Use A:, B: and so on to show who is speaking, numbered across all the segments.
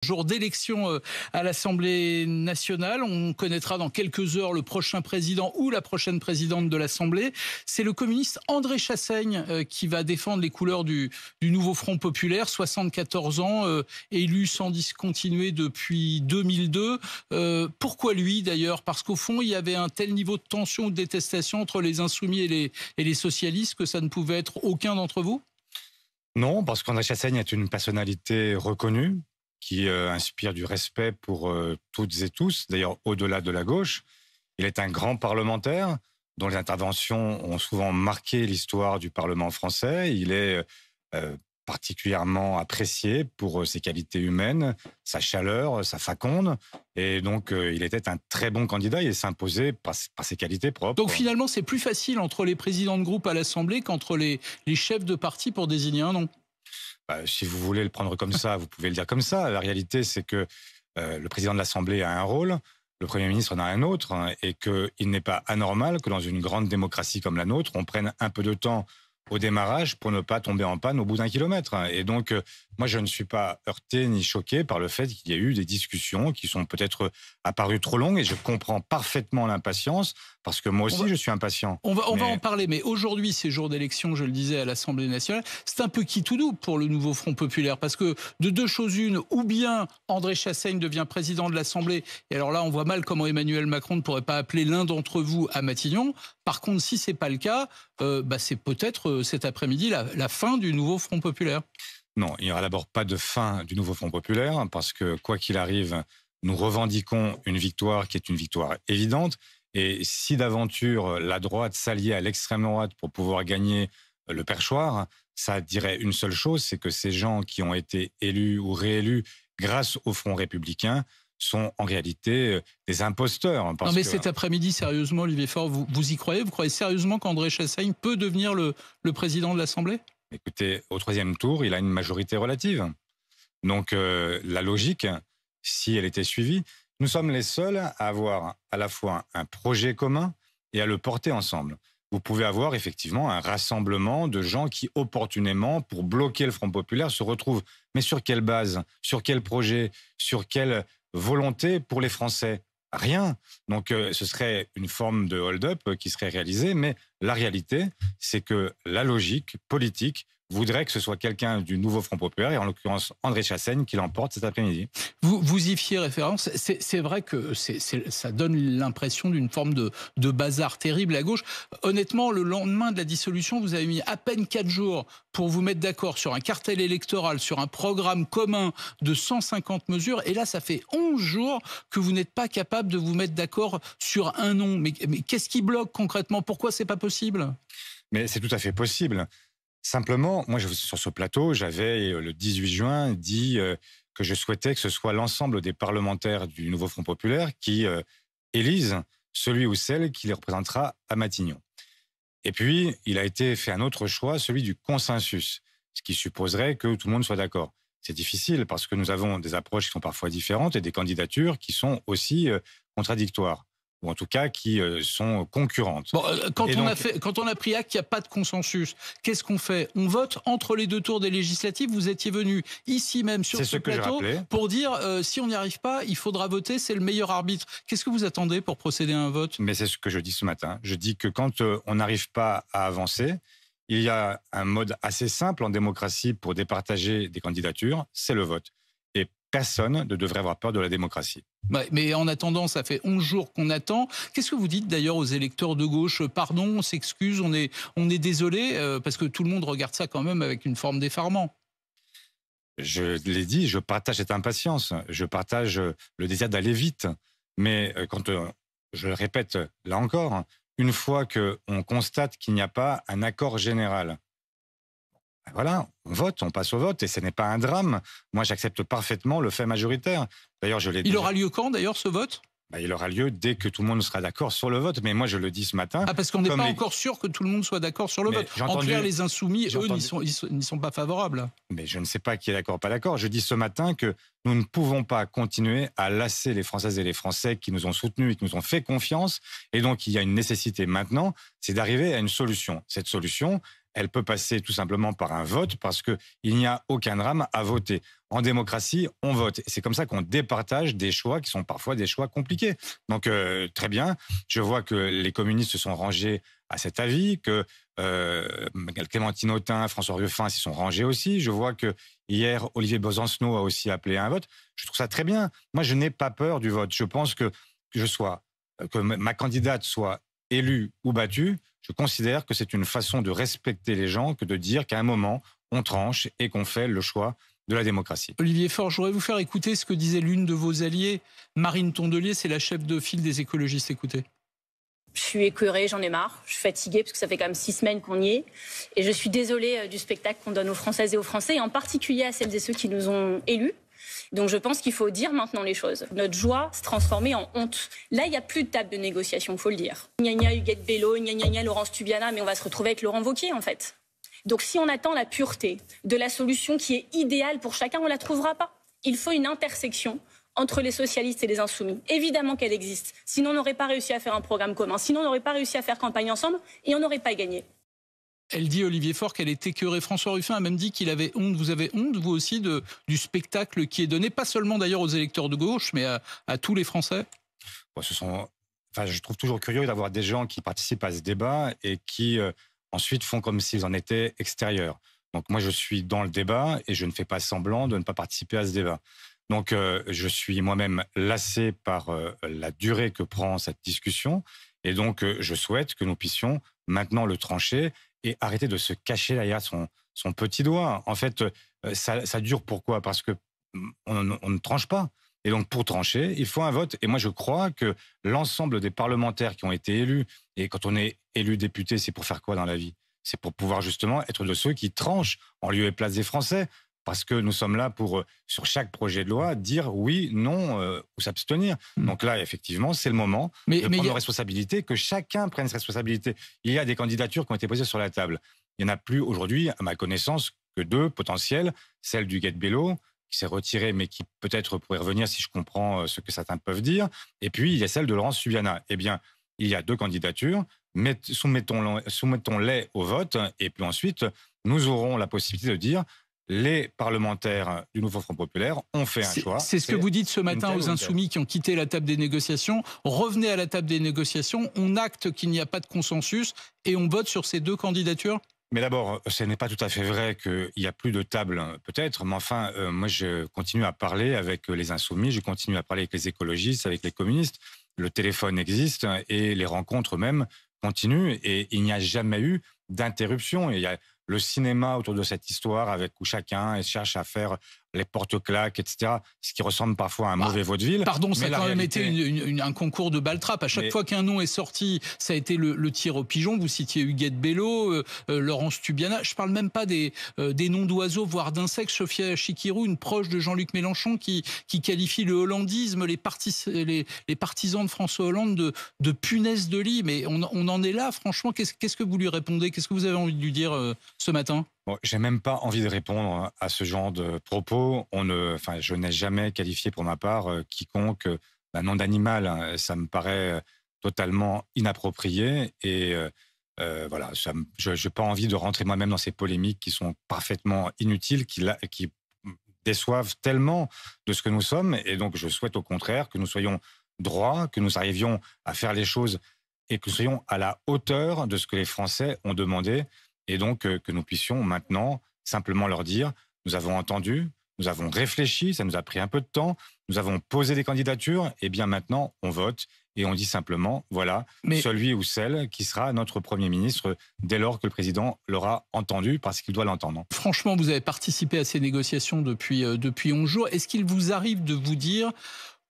A: Jour d'élection à l'Assemblée nationale. On connaîtra dans quelques heures le prochain président ou la prochaine présidente de l'Assemblée. C'est le communiste André Chassaigne qui va défendre les couleurs du nouveau Front populaire, 74 ans, élu sans discontinuer depuis 2002. Pourquoi lui d'ailleurs? Parce qu'au fond, il y avait un tel niveau de tension ou de détestation entre les insoumis et les socialistes que ça ne pouvait être aucun d'entre vous?
B: Non, parce qu'André Chassaigne est une personnalité reconnue, qui inspire du respect pour toutes et tous, d'ailleurs au-delà de la gauche. Il est un grand parlementaire dont les interventions ont souvent marqué l'histoire du Parlement français. Il est particulièrement apprécié pour ses qualités humaines, sa chaleur, sa faconde. Et donc, il était un très bon candidat et s'imposait par ses qualités propres.
A: Donc finalement, c'est plus facile entre les présidents de groupe à l'Assemblée qu'entre les chefs de parti pour désigner un nom.
B: Si vous voulez le prendre comme ça, vous pouvez le dire comme ça. La réalité, c'est que le président de l'Assemblée a un rôle, le Premier ministre en a un autre, et qu'il n'est pas anormal que dans une grande démocratie comme la nôtre, on prenne un peu de temps au démarrage pour ne pas tomber en panne au bout d'un kilomètre. Et donc, moi, je ne suis pas heurté ni choqué par le fait qu'il y a eu des discussions qui sont peut-être apparues trop longues, et je comprends parfaitement l'impatience, parce que moi aussi, je suis impatient.
A: On va en parler, mais aujourd'hui, ces jours d'élection, je le disais, à l'Assemblée nationale, c'est un peu qui tout double pour le nouveau Front populaire, parce que de deux choses une, ou bien André Chassaigne devient président de l'Assemblée, et alors là, on voit mal comment Emmanuel Macron ne pourrait pas appeler l'un d'entre vous à Matignon. Par contre, si c'est pas le cas, c'est peut-être cet après-midi la fin du nouveau Front populaire.
B: Non, il n'y aura d'abord pas de fin du nouveau Front populaire, parce que quoi qu'il arrive, nous revendiquons une victoire qui est une victoire évidente. Et si d'aventure la droite s'alliait à l'extrême droite pour pouvoir gagner le perchoir, ça dirait une seule chose, c'est que ces gens qui ont été élus ou réélus grâce au Front républicain sont en réalité des imposteurs.
A: Non mais cet après-midi, sérieusement, Olivier Faure, vous y croyez? Vous croyez sérieusement qu'André Chassaigne peut devenir le président de l'Assemblée?
B: Écoutez, au troisième tour, il a une majorité relative. Donc la logique, si elle était suivie, nous sommes les seuls à avoir à la fois un projet commun et à le porter ensemble. Vous pouvez avoir effectivement un rassemblement de gens qui, opportunément, pour bloquer le Front populaire, se retrouvent. Mais sur quelle base? Sur quel projet? Sur quelle volonté pour les Français? Rien. Donc ce serait une forme de hold-up qui serait réalisée, mais la réalité, c'est que la logique politique voudrait que ce soit quelqu'un du nouveau Front populaire, et en l'occurrence André Chassaigne, qui l'emporte cet après-midi.
A: Vous y fiez référence. C'est vrai que ça donne l'impression d'une forme de bazar terrible à gauche. Honnêtement, le lendemain de la dissolution, vous avez mis à peine 4 jours pour vous mettre d'accord sur un cartel électoral, sur un programme commun de 150 mesures. Et là, ça fait 11 jours que vous n'êtes pas capable de vous mettre d'accord sur un nom. Mais qu'est-ce qui bloque concrètement? Pourquoi c'est pas possible?
B: Mais c'est tout à fait possible. Simplement, moi, sur ce plateau, j'avais, le 18 juin, dit que je souhaitais que ce soit l'ensemble des parlementaires du nouveau Front populaire qui élisent celui ou celle qui les représentera à Matignon. Et puis, il a été fait un autre choix, celui du consensus, ce qui supposerait que tout le monde soit d'accord. C'est difficile parce que nous avons des approches qui sont parfois différentes et des candidatures qui sont aussi contradictoires, ou en tout cas qui sont concurrentes.
A: Bon, quand on a pris acte qu'il n'y a pas de consensus, qu'est-ce qu'on fait? On vote entre les deux tours des législatives. Vous étiez venu ici même sur ce plateau pour dire si on n'y arrive pas, il faudra voter, c'est le meilleur arbitre. Qu'est-ce que vous attendez pour procéder à un vote?
B: Mais c'est ce que je dis ce matin. Je dis que quand on n'arrive pas à avancer, il y a un mode assez simple en démocratie pour départager des candidatures, c'est le vote. Et personne ne devrait avoir peur de la démocratie.
A: Ouais, mais en attendant, ça fait 11 jours qu'on attend. Qu'est-ce que vous dites d'ailleurs aux électeurs de gauche? Pardon, on s'excuse, on est désolé, parce que tout le monde regarde ça quand même avec une forme d'effarement.
B: Je l'ai dit, je partage cette impatience, je partage le désir d'aller vite. Mais quand, je le répète là encore, une fois qu'on constate qu'il n'y a pas un accord général, voilà, on vote, on passe au vote, et ce n'est pas un drame. Moi, j'accepte parfaitement le fait majoritaire. D'ailleurs, je l'ai dit.
A: Il aura lieu quand, d'ailleurs, ce vote?
B: Il aura lieu dès que tout le monde sera d'accord sur le vote. Mais moi, je le dis ce matin.
A: Ah, parce qu'on n'est pas encore sûr que tout le monde soit d'accord sur le vote. En clair, les insoumis, eux, n'y sont pas favorables.
B: Mais je ne sais pas qui est d'accord ou pas d'accord. Je dis ce matin que nous ne pouvons pas continuer à lasser les Françaises et les Français qui nous ont soutenus et qui nous ont fait confiance. Et donc, il y a une nécessité maintenant, c'est d'arriver à une solution. Cette solution, elle peut passer tout simplement par un vote, parce qu'il n'y a aucun drame à voter. En démocratie, on vote. C'est comme ça qu'on départage des choix qui sont parfois des choix compliqués. Donc, très bien. Je vois que les communistes se sont rangés à cet avis, que Clémentine Autain, François Ruffin s'y sont rangés aussi. Je vois que hier, Olivier Besancenot a aussi appelé à un vote. Je trouve ça très bien. Moi, je n'ai pas peur du vote. Je pense que ma candidate soit élue ou battue. Je considère que c'est une façon de respecter les gens que de dire qu'à un moment, on tranche et qu'on fait le choix de la démocratie.
A: Olivier Faure, je voudrais vous faire écouter ce que disait l'une de vos alliées, Marine Tondelier, c'est la chef de file des écologistes. Écoutez.
C: Je suis écœurée, j'en ai marre, je suis fatiguée parce que ça fait quand même 6 semaines qu'on y est. Et je suis désolée du spectacle qu'on donne aux Françaises et aux Français, et en particulier à celles et ceux qui nous ont élus. Donc je pense qu'il faut dire maintenant les choses. Notre joie se transformer en honte. Là, il n'y a plus de table de négociation, il faut le dire. Gna gna Huguette Bello, gna gna gna Laurence Tubiana, mais on va se retrouver avec Laurent Wauquiez en fait. Donc si on attend la pureté de la solution qui est idéale pour chacun, on ne la trouvera pas. Il faut une intersection entre les socialistes et les insoumis. Évidemment qu'elle existe. Sinon, on n'aurait pas réussi à faire un programme commun. Sinon, on n'aurait pas réussi à faire campagne ensemble et on n'aurait pas gagné.
A: Elle dit, Olivier Faure, qu'elle est écœurée. François Ruffin a même dit qu'il avait honte. Vous avez honte, vous aussi, du spectacle qui est donné, pas seulement d'ailleurs aux électeurs de gauche, mais à tous les Français?
B: Je trouve toujours curieux d'avoir des gens qui participent à ce débat et qui ensuite font comme s'ils en étaient extérieurs. Donc moi, je suis dans le débat et je ne fais pas semblant de ne pas participer à ce débat. Donc je suis moi-même lassé par la durée que prend cette discussion. Et donc je souhaite que nous puissions maintenant le trancher et arrêter de se cacher derrière son petit doigt. En fait, ça dure pourquoi? Parce que on ne tranche pas. Et donc, pour trancher, il faut un vote. Et moi, je crois que l'ensemble des parlementaires qui ont été élus, et quand on est élu député, c'est pour faire quoi dans la vie? C'est pour pouvoir justement être de ceux qui tranchent en lieu et place des Français. Parce que nous sommes là pour, sur chaque projet de loi, dire oui, non ou s'abstenir. Donc là, effectivement, c'est le moment de prendre nos responsabilités, que chacun prenne ses responsabilités. Il y a des candidatures qui ont été posées sur la table. Il n'y en a plus aujourd'hui, à ma connaissance, que 2 potentielles. Celle du Huguette Bello, qui s'est retirée, mais qui peut-être pourrait revenir si je comprends ce que certains peuvent dire. Et puis, il y a celle de Laurence Tubiana. Eh bien, il y a 2 candidatures. Soumettons-les au vote. Et puis ensuite, nous aurons la possibilité de dire les parlementaires du Nouveau Front Populaire ont fait un choix.
A: C'est ce que vous dites ce matin aux Insoumis qui ont quitté la table des négociations. Revenez à la table des négociations, on acte qu'il n'y a pas de consensus et on vote sur ces 2 candidatures.
B: Mais d'abord, ce n'est pas tout à fait vrai qu'il n'y a plus de table, peut-être, mais enfin, moi, je continue à parler avec les Insoumis, je continue à parler avec les écologistes, avec les communistes. Le téléphone existe et les rencontres même continuent et il n'y a jamais eu d'interruption. Il y a le cinéma autour de cette histoire où chacun cherche à faire les porte-claques, etc. Ce qui ressemble parfois à un mauvais vaudeville.
A: Pardon, ça a quand même été un concours de baltrap. À chaque fois qu'un nom est sorti, ça a été le tir au pigeon. Vous citiez Huguette Bello, Laurence Tubiana. Je ne parle même pas des noms d'oiseaux, voire d'insectes. Sophia Chikirou, une proche de Jean-Luc Mélenchon, qui qualifie le hollandisme, les partisans de François Hollande de punaises de lit. Mais on en est là, franchement. Qu'est-ce que vous lui répondez? Qu'est-ce que vous avez envie de lui dire ce matin?
B: Bon, j'ai même pas envie de répondre à ce genre de propos. Je n'ai jamais qualifié pour ma part quiconque nom d'animal. Ça me paraît totalement inapproprié et voilà. Je n'ai pas envie de rentrer moi-même dans ces polémiques qui sont parfaitement inutiles, qui déçoivent tellement de ce que nous sommes. Et donc, je souhaite au contraire que nous soyons droits, que nous arrivions à faire les choses et que nous soyons à la hauteur de ce que les Français ont demandé. Et donc, que nous puissions maintenant simplement leur dire, nous avons entendu, nous avons réfléchi, ça nous a pris un peu de temps, nous avons posé des candidatures, et bien maintenant, on vote et on dit simplement, voilà, celui ou celle qui sera notre Premier ministre dès lors que le président l'aura entendu, parce qu'il doit l'entendre.
A: Franchement, vous avez participé à ces négociations depuis 11 jours. Est-ce qu'il vous arrive de vous dire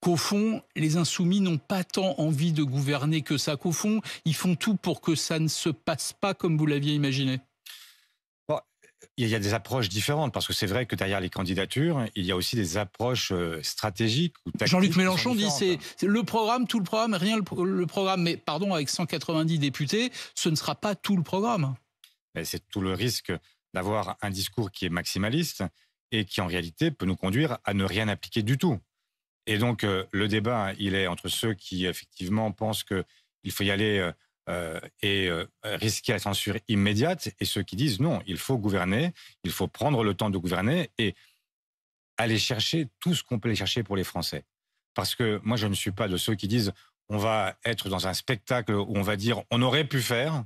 A: qu'au fond, les Insoumis n'ont pas tant envie de gouverner que ça, qu'au fond, ils font tout pour que ça ne se passe pas comme vous l'aviez imaginé?
B: Il y a des approches différentes, parce que c'est vrai que derrière les candidatures, il y a aussi des approches stratégiques ou tactiques.
A: Jean-Luc Mélenchon dit c'est le programme, tout le programme, rien le programme. Mais pardon, avec 190 députés, ce ne sera pas tout le programme.
B: C'est tout le risque d'avoir un discours qui est maximaliste et qui en réalité peut nous conduire à ne rien appliquer du tout. Et donc le débat, il est entre ceux qui effectivement pensent qu'il faut y aller et risquer la censure immédiate, et ceux qui disent non, il faut gouverner, il faut prendre le temps de gouverner. Et aller chercher tout ce qu'on peut aller chercher pour les Français. Parce que moi, je ne suis pas de ceux qui disent on va être dans un spectacle où on va dire on aurait pu faire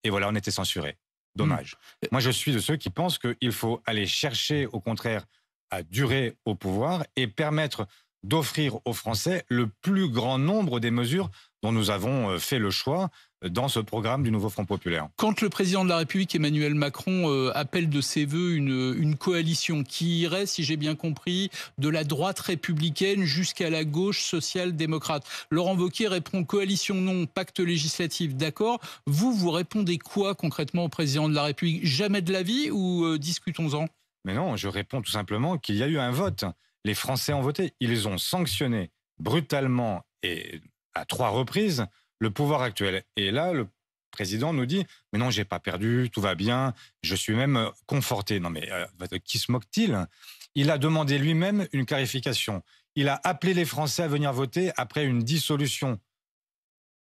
B: et voilà, on était censuré. Dommage. Moi, je suis de ceux qui pensent qu'il faut aller chercher, au contraire, à durer au pouvoir et permettre d'offrir aux Français le plus grand nombre des mesures dont nous avons fait le choix dans ce programme du nouveau Front populaire.
A: Quand le président de la République, Emmanuel Macron, appelle de ses voeux une coalition qui irait, si j'ai bien compris, de la droite républicaine jusqu'à la gauche social-démocrate. Laurent Wauquiez répond coalition non, pacte législatif, d'accord. Vous répondez quoi concrètement au président de la République? Jamais de la vie ou discutons-en?
B: Mais non, je réponds tout simplement qu'il y a eu un vote. Les Français ont voté. Ils ont sanctionné brutalement et à 3 reprises le pouvoir actuel. Et là, le président nous dit « Mais non, j'ai pas perdu, tout va bien, je suis même conforté. » Non mais de qui se moque-t-il? Il a demandé lui-même une clarification. Il a appelé les Français à venir voter après une dissolution.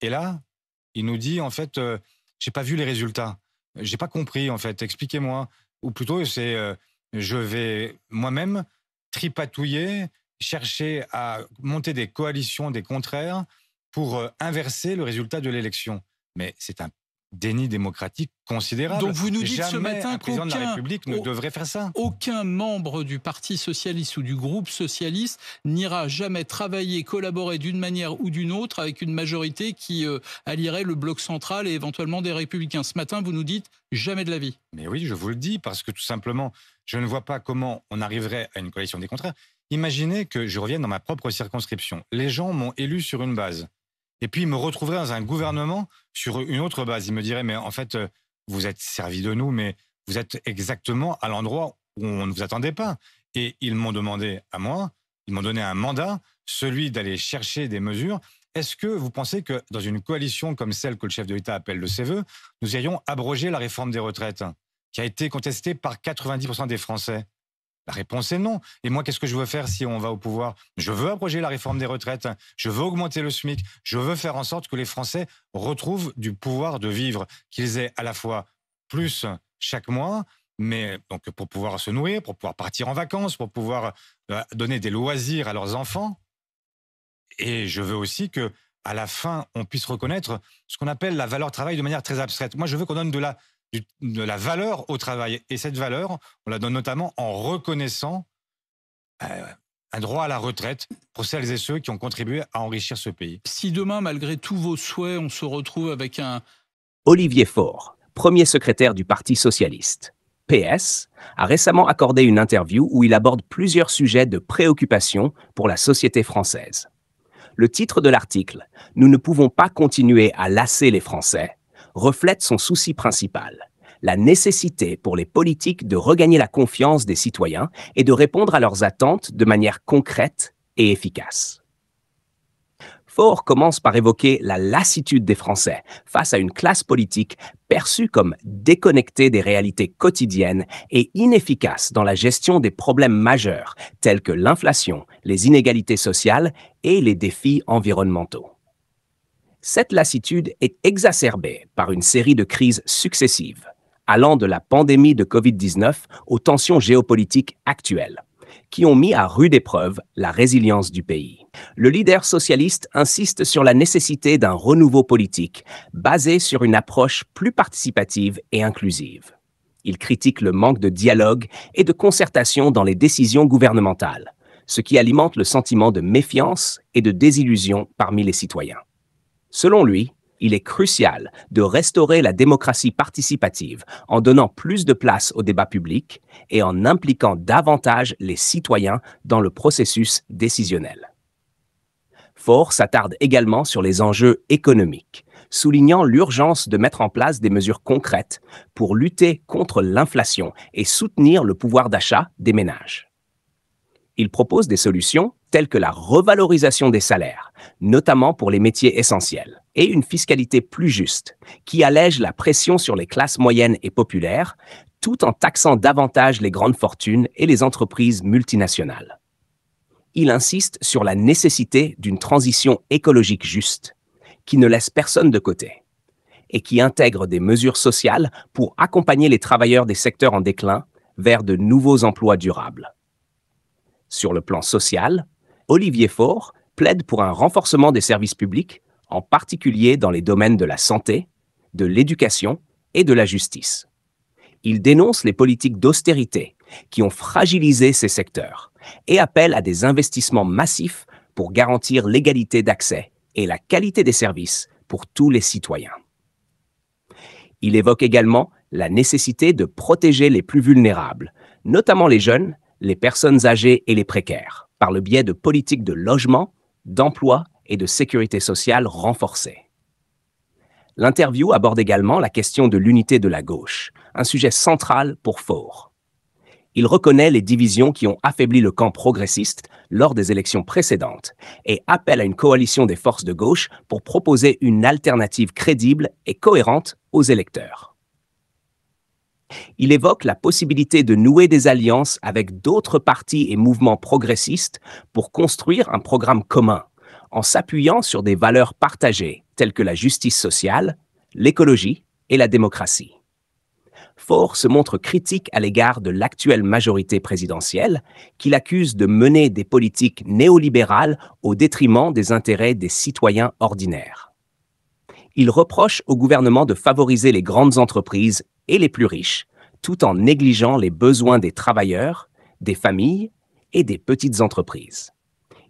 B: Et là, il nous dit en fait j'ai pas vu les résultats. J'ai pas compris en fait, expliquez-moi. Ou plutôt, c'est je vais moi-même tripatouiller, chercher à monter des coalitions, des contraires, pour inverser le résultat de l'élection. Mais c'est un déni démocratique considérable.
A: Donc vous nous dites ce matin
B: un président de la République ne devrait faire ça.
A: Aucun membre du Parti socialiste ou du groupe socialiste n'ira jamais travailler, collaborer d'une manière ou d'une autre avec une majorité qui allierait le bloc central et éventuellement des Républicains. Ce matin, vous nous dites jamais de la vie.
B: Mais oui, je vous le dis, parce que tout simplement, je ne vois pas comment on arriverait à une coalition des contraires. Imaginez que je revienne dans ma propre circonscription. Les gens m'ont élu sur une base. Et puis, ils me retrouveraient dans un gouvernement sur une autre base. Ils me diraient, mais en fait, vous êtes servi de nous, mais vous êtes exactement à l'endroit où on ne vous attendait pas. Et ils m'ont demandé à moi, ils m'ont donné un mandat, celui d'aller chercher des mesures. Est-ce que vous pensez que dans une coalition comme celle que le chef de l'État appelle de ses voeux, nous irions abroger la réforme des retraites, qui a été contestée par 90% des Français? La réponse est non. Et moi, qu'est-ce que je veux faire si on va au pouvoir? Je veux abroger la réforme des retraites, je veux augmenter le SMIC, je veux faire en sorte que les Français retrouvent du pouvoir de vivre, qu'ils aient à la fois plus chaque mois, mais donc pour pouvoir se nourrir, pour pouvoir partir en vacances, pour pouvoir donner des loisirs à leurs enfants. Et je veux aussi que, à la fin, on puisse reconnaître ce qu'on appelle la valeur travail de manière très abstraite. Moi, je veux qu'on donne de la valeur au travail. Et cette valeur, on la donne notamment en reconnaissant un droit à la retraite pour celles et ceux qui ont contribué à enrichir ce pays.
A: Si demain, malgré tous vos souhaits, on se retrouve avec un...
D: Olivier Faure, premier secrétaire du Parti socialiste, PS, a récemment accordé une interview où il aborde plusieurs sujets de préoccupation pour la société française. Le titre de l'article « Nous ne pouvons pas continuer à lasser les Français » reflète son souci principal, la nécessité pour les politiques de regagner la confiance des citoyens et de répondre à leurs attentes de manière concrète et efficace. Faure commence par évoquer la lassitude des Français face à une classe politique perçue comme déconnectée des réalités quotidiennes et inefficace dans la gestion des problèmes majeurs tels que l'inflation, les inégalités sociales et les défis environnementaux. Cette lassitude est exacerbée par une série de crises successives, allant de la pandémie de Covid-19 aux tensions géopolitiques actuelles, qui ont mis à rude épreuve la résilience du pays. Le leader socialiste insiste sur la nécessité d'un renouveau politique basé sur une approche plus participative et inclusive. Il critique le manque de dialogue et de concertation dans les décisions gouvernementales, ce qui alimente le sentiment de méfiance et de désillusion parmi les citoyens. Selon lui, il est crucial de restaurer la démocratie participative en donnant plus de place au débat public et en impliquant davantage les citoyens dans le processus décisionnel. Faure s'attarde également sur les enjeux économiques, soulignant l'urgence de mettre en place des mesures concrètes pour lutter contre l'inflation et soutenir le pouvoir d'achat des ménages. Il propose des solutions telles que la revalorisation des salaires, notamment pour les métiers essentiels, et une fiscalité plus juste, qui allège la pression sur les classes moyennes et populaires, tout en taxant davantage les grandes fortunes et les entreprises multinationales. Il insiste sur la nécessité d'une transition écologique juste, qui ne laisse personne de côté, et qui intègre des mesures sociales pour accompagner les travailleurs des secteurs en déclin vers de nouveaux emplois durables. Sur le plan social, Olivier Faure plaide pour un renforcement des services publics, en particulier dans les domaines de la santé, de l'éducation et de la justice. Il dénonce les politiques d'austérité qui ont fragilisé ces secteurs et appelle à des investissements massifs pour garantir l'égalité d'accès et la qualité des services pour tous les citoyens. Il évoque également la nécessité de protéger les plus vulnérables, notamment les jeunes, les personnes âgées et les précaires, par le biais de politiques de logement, d'emploi et de sécurité sociale renforcées. L'interview aborde également la question de l'unité de la gauche, un sujet central pour Faure. Il reconnaît les divisions qui ont affaibli le camp progressiste lors des élections précédentes et appelle à une coalition des forces de gauche pour proposer une alternative crédible et cohérente aux électeurs. Il évoque la possibilité de nouer des alliances avec d'autres partis et mouvements progressistes pour construire un programme commun, en s'appuyant sur des valeurs partagées telles que la justice sociale, l'écologie et la démocratie. Faure se montre critique à l'égard de l'actuelle majorité présidentielle, qu'il accuse de mener des politiques néolibérales au détriment des intérêts des citoyens ordinaires. Il reproche au gouvernement de favoriser les grandes entreprises et les plus riches, tout en négligeant les besoins des travailleurs, des familles et des petites entreprises.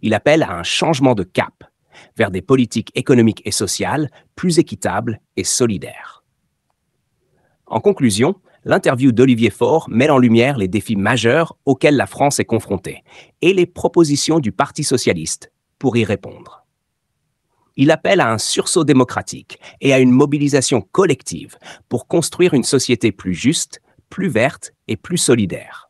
D: Il appelle à un changement de cap vers des politiques économiques et sociales plus équitables et solidaires. En conclusion, l'interview d'Olivier Faure met en lumière les défis majeurs auxquels la France est confrontée et les propositions du Parti socialiste pour y répondre. Il appelle à un sursaut démocratique et à une mobilisation collective pour construire une société plus juste, plus verte et plus solidaire.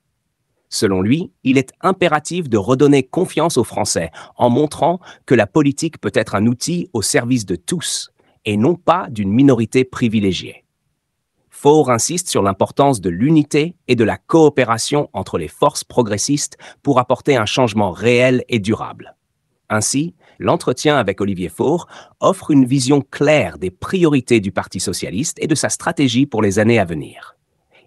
D: Selon lui, il est impératif de redonner confiance aux Français en montrant que la politique peut être un outil au service de tous et non pas d'une minorité privilégiée. Faure insiste sur l'importance de l'unité et de la coopération entre les forces progressistes pour apporter un changement réel et durable. Ainsi, l'entretien avec Olivier Faure offre une vision claire des priorités du Parti socialiste et de sa stratégie pour les années à venir.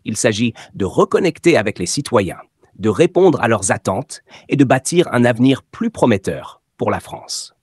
D: Il s'agit de reconnecter avec les citoyens, de répondre à leurs attentes et de bâtir un avenir plus prometteur pour la France.